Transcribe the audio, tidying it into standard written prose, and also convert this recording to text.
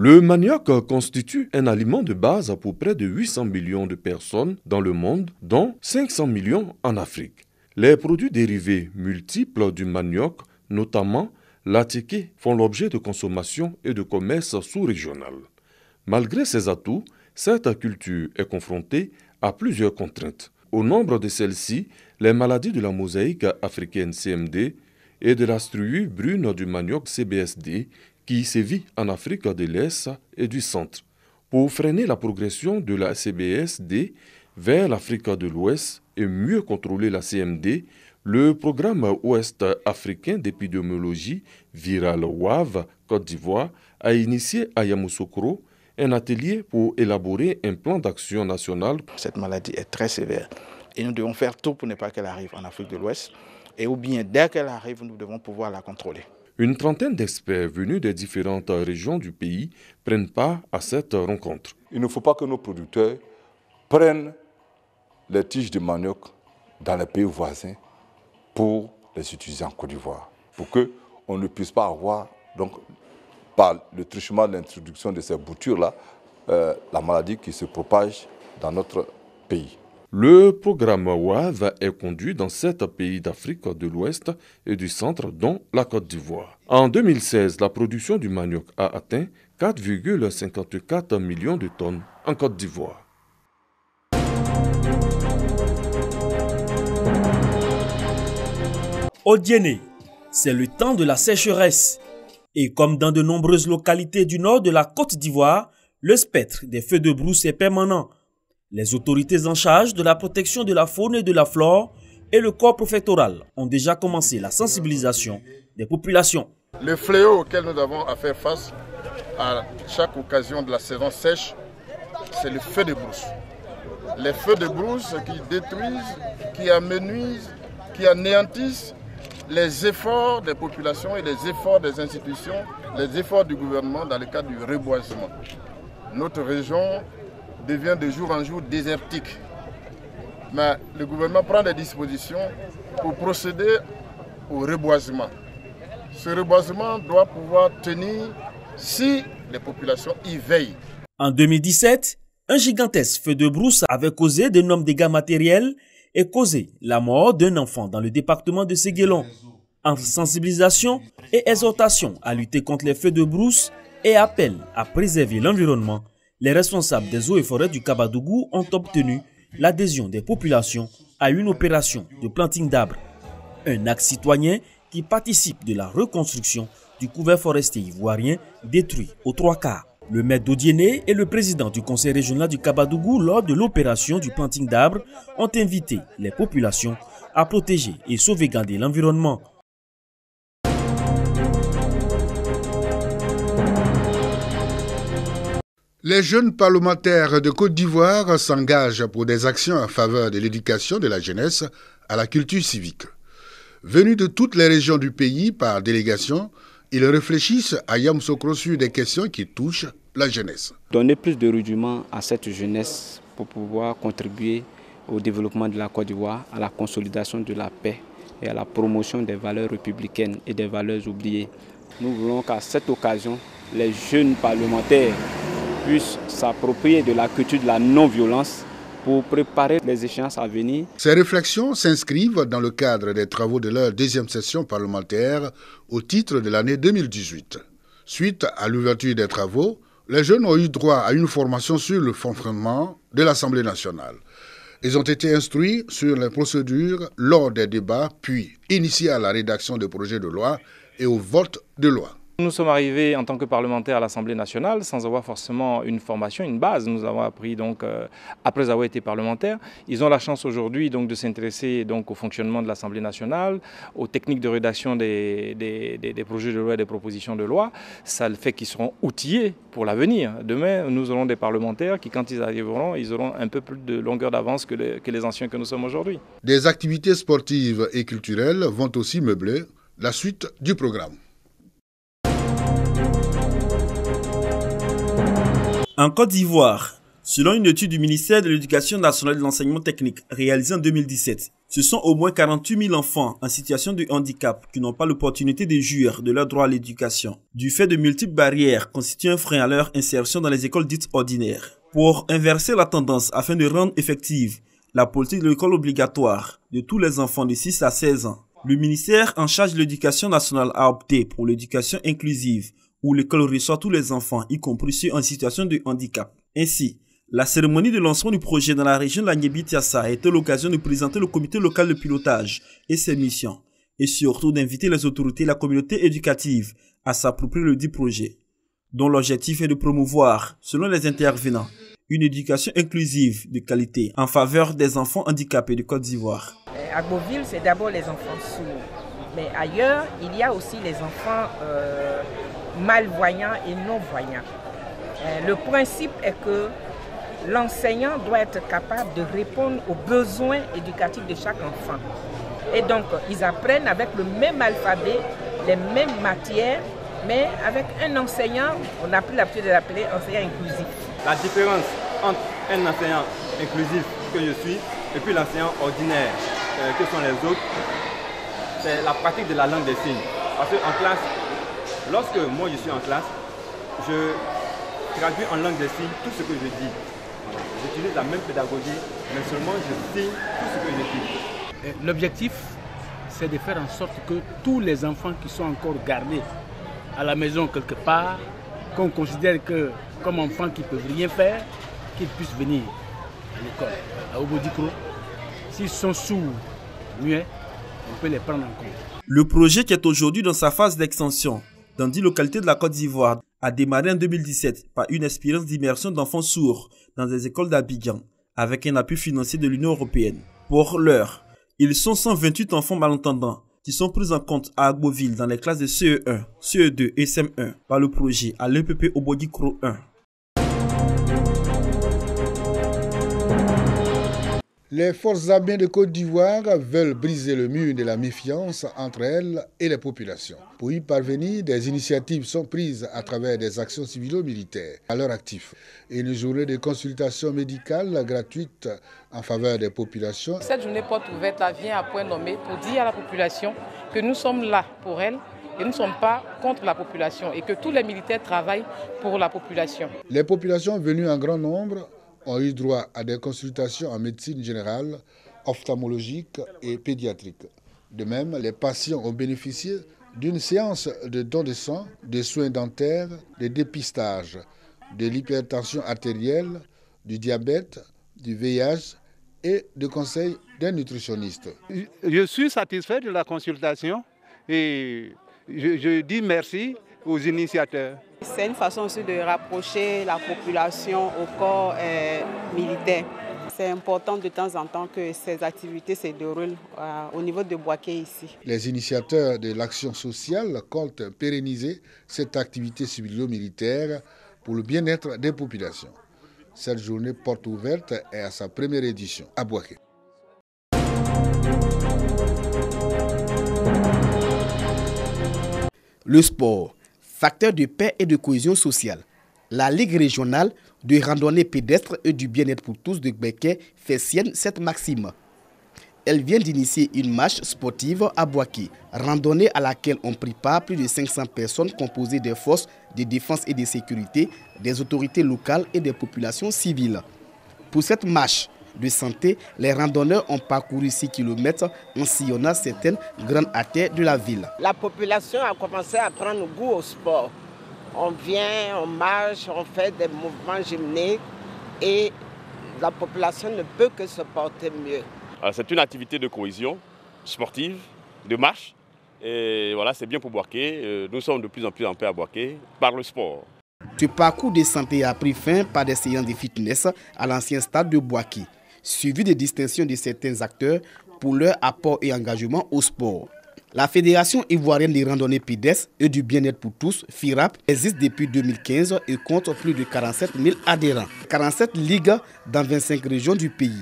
Le manioc constitue un aliment de base pour près de 800 millions de personnes dans le monde, dont 500 millions en Afrique. Les produits dérivés multiples du manioc, notamment l'attiqué, font l'objet de consommation et de commerce sous-régional. Malgré ses atouts, cette culture est confrontée à plusieurs contraintes. Au nombre de celles-ci, les maladies de la mosaïque africaine CMD et de la striure brune du manioc CBSD qui sévit en Afrique de l'Est et du Centre. Pour freiner la progression de la CBSD vers l'Afrique de l'Ouest et mieux contrôler la CMD, le programme ouest africain d'épidémiologie virale WAV Côte d'Ivoire a initié à Yamoussoukro un atelier pour élaborer un plan d'action national. Cette maladie est très sévère et nous devons faire tout pour ne pas qu'elle arrive en Afrique de l'Ouest et ou bien dès qu'elle arrive, nous devons pouvoir la contrôler. Une trentaine d'experts venus des différentes régions du pays prennent part à cette rencontre. Il ne faut pas que nos producteurs prennent les tiges de manioc dans les pays voisins pour les utiliser en Côte d'Ivoire, pour qu'on ne puisse pas avoir, donc, par le truchement de l'introduction de ces boutures-là, la maladie qui se propage dans notre pays. Le programme WAV est conduit dans 7 pays d'Afrique de l'Ouest et du Centre, dont la Côte d'Ivoire. En 2016, la production du manioc a atteint 4,54 millions de tonnes en Côte d'Ivoire. Au Djéné, c'est le temps de la sécheresse. Et comme dans de nombreuses localités du nord de la Côte d'Ivoire, le spectre des feux de brousse est permanent. Les autorités en charge de la protection de la faune et de la flore et le corps préfectoral ont déjà commencé la sensibilisation des populations. Le fléau auquel nous avons à faire face à chaque occasion de la saison sèche, c'est le feu de brousse. Les feux de brousse qui détruisent, qui amenuisent, qui anéantissent les efforts des populations et les efforts des institutions, les efforts du gouvernement dans le cadre du reboisement. Notre région devient de jour en jour désertique. Mais le gouvernement prend des dispositions pour procéder au reboisement. Ce reboisement doit pouvoir tenir si les populations y veillent. En 2017, un gigantesque feu de brousse avait causé d'énormes dégâts matériels et causé la mort d'un enfant dans le département de Séguélon. Entre sensibilisation et exhortation à lutter contre les feux de brousse et appel à préserver l'environnement, les responsables des eaux et forêts du Kabadougou ont obtenu l'adhésion des populations à une opération de planting d'arbres. Un acte citoyen qui participe de la reconstruction du couvert forestier ivoirien détruit aux 3/4. Le maire d'Odiéné et le président du conseil régional du Kabadougou, lors de l'opération du planting d'arbres, ont invité les populations à protéger et sauvegarder l'environnement. Les jeunes parlementaires de Côte d'Ivoire s'engagent pour des actions en faveur de l'éducation de la jeunesse à la culture civique. Venus de toutes les régions du pays par délégation, ils réfléchissent à Yamoussoukro sur des questions qui touchent la jeunesse. Donner plus de rudiments à cette jeunesse pour pouvoir contribuer au développement de la Côte d'Ivoire, à la consolidation de la paix et à la promotion des valeurs républicaines et des valeurs oubliées. Nous voulons qu'à cette occasion, les jeunes parlementaires puissent s'approprier de la culture de la non-violence pour préparer les échéances à venir. Ces réflexions s'inscrivent dans le cadre des travaux de leur deuxième session parlementaire au titre de l'année 2018. Suite à l'ouverture des travaux, les jeunes ont eu droit à une formation sur le fonctionnement de l'Assemblée nationale. Ils ont été instruits sur les procédures lors des débats, puis initiés à la rédaction de projets de loi et au vote de loi. Nous sommes arrivés en tant que parlementaires à l'Assemblée nationale sans avoir forcément une formation, une base. Nous avons appris donc après avoir été parlementaires. Ils ont la chance aujourd'hui donc de s'intéresser donc au fonctionnement de l'Assemblée nationale, aux techniques de rédaction des projets de loi et des propositions de loi. Ça fait qu'ils seront outillés pour l'avenir. Demain, nous aurons des parlementaires qui, quand ils arriveront, ils auront un peu plus de longueur d'avance que les anciens que nous sommes aujourd'hui. Des activités sportives et culturelles vont aussi meubler la suite du programme. En Côte d'Ivoire, selon une étude du ministère de l'Éducation nationale et de l'enseignement technique réalisée en 2017, Ce sont au moins 48 000 enfants en situation de handicap qui n'ont pas l'opportunité de jouir de leur droit à l'éducation, du fait de multiples barrières constituant un frein à leur insertion dans les écoles dites ordinaires. Pour inverser la tendance afin de rendre effective la politique de l'école obligatoire de tous les enfants de 6 à 16 ans, le ministère en charge de l'éducation nationale a opté pour l'éducation inclusive, où l'école reçoit tous les enfants, y compris ceux en situation de handicap. Ainsi, la cérémonie de lancement du projet dans la région de la Niébi-Tiassa a été l'occasion de présenter le comité local de pilotage et ses missions, et surtout d'inviter les autorités et la communauté éducative à s'approprier le dit projet, dont l'objectif est de promouvoir, selon les intervenants, une éducation inclusive de qualité en faveur des enfants handicapés de Côte d'Ivoire. À Beauville, c'est d'abord les enfants sourds, mais ailleurs, il y a aussi les enfants malvoyants et non-voyants. Le principe est que l'enseignant doit être capable de répondre aux besoins éducatifs de chaque enfant. Et donc, ils apprennent avec le même alphabet, les mêmes matières, mais avec un enseignant, on a pris l'habitude de l'appeler enseignant inclusif. La différence entre un enseignant inclusif que je suis et puis l'enseignant ordinaire que sont les autres, c'est la pratique de la langue des signes. Parce qu'en classe, lorsque moi je suis en classe, je traduis en langue des signes tout ce que je dis. J'utilise la même pédagogie, mais seulement je signe tout ce que je dis. L'objectif, c'est de faire en sorte que tous les enfants qui sont encore gardés à la maison quelque part, qu'on considère que comme enfants qui ne peuvent rien faire, qu'ils puissent venir à l'école, à Obodikro. S'ils sont sourds, muets, on peut les prendre en compte. Le projet, qui est aujourd'hui dans sa phase d'extension dans 10 localités de la Côte d'Ivoire, a démarré en 2017 par une expérience d'immersion d'enfants sourds dans des écoles d'Abidjan, avec un appui financier de l'Union européenne. Pour l'heure, ils sont 128 enfants malentendants qui sont pris en compte à Agboville dans les classes de CE1, CE2 et CM1 par le projet à l'EPP Obodikro 1. Les forces armées de Côte d'Ivoire veulent briser le mur de la méfiance entre elles et les populations. Pour y parvenir, des initiatives sont prises à travers des actions civilo-militaires à leur actif et une journée de consultation médicale gratuite en faveur des populations. Cette journée porte ouverte vient à point nommé pour dire à la population que nous sommes là pour elle et nous ne sommes pas contre la population et que tous les militaires travaillent pour la population. Les populations venues en grand nombre ont eu droit à des consultations en médecine générale, ophtalmologique et pédiatrique. De même, les patients ont bénéficié d'une séance de don de sang, de soins dentaires, de dépistage, de l'hypertension artérielle, du diabète, du VIH et de conseils d'un nutritionniste. Je suis satisfait de la consultation et je dis merci aux initiateurs. C'est une façon aussi de rapprocher la population au corps militaire. C'est important de temps en temps que ces activités se déroulent au niveau de Boaké ici. Les initiateurs de l'action sociale comptent pérenniser cette activité civilo-militaire pour le bien-être des populations. Cette journée porte ouverte est à sa première édition à Boaké. Le sport, facteur de paix et de cohésion sociale. La Ligue régionale de randonnée pédestre et du bien-être pour tous de Gbeke fait sienne cette maxime. Elle vient d'initier une marche sportive à Boaké, randonnée à laquelle ont pris part plus de 500 personnes composées des forces de défense et de sécurité, des autorités locales et des populations civiles. Pour cette marche de santé, les randonneurs ont parcouru 6 km en sillonnant certaines grandes artères de la ville. La population a commencé à prendre goût au sport. On vient, on marche, on fait des mouvements gymniques et la population ne peut que se porter mieux. C'est une activité de cohésion sportive, de marche. Et voilà, c'est bien pour Boaké. Nous sommes de plus en plus en paix à Boaké par le sport. Ce parcours de santé a pris fin par des séances de fitness à l'ancien stade de Boaké, suivi des distinctions de certains acteurs pour leur apport et engagement au sport. La Fédération ivoirienne des randonnées pédestres et du bien-être pour tous, FIRAP, existe depuis 2015 et compte plus de 47 000 adhérents. 47 ligues dans 25 régions du pays.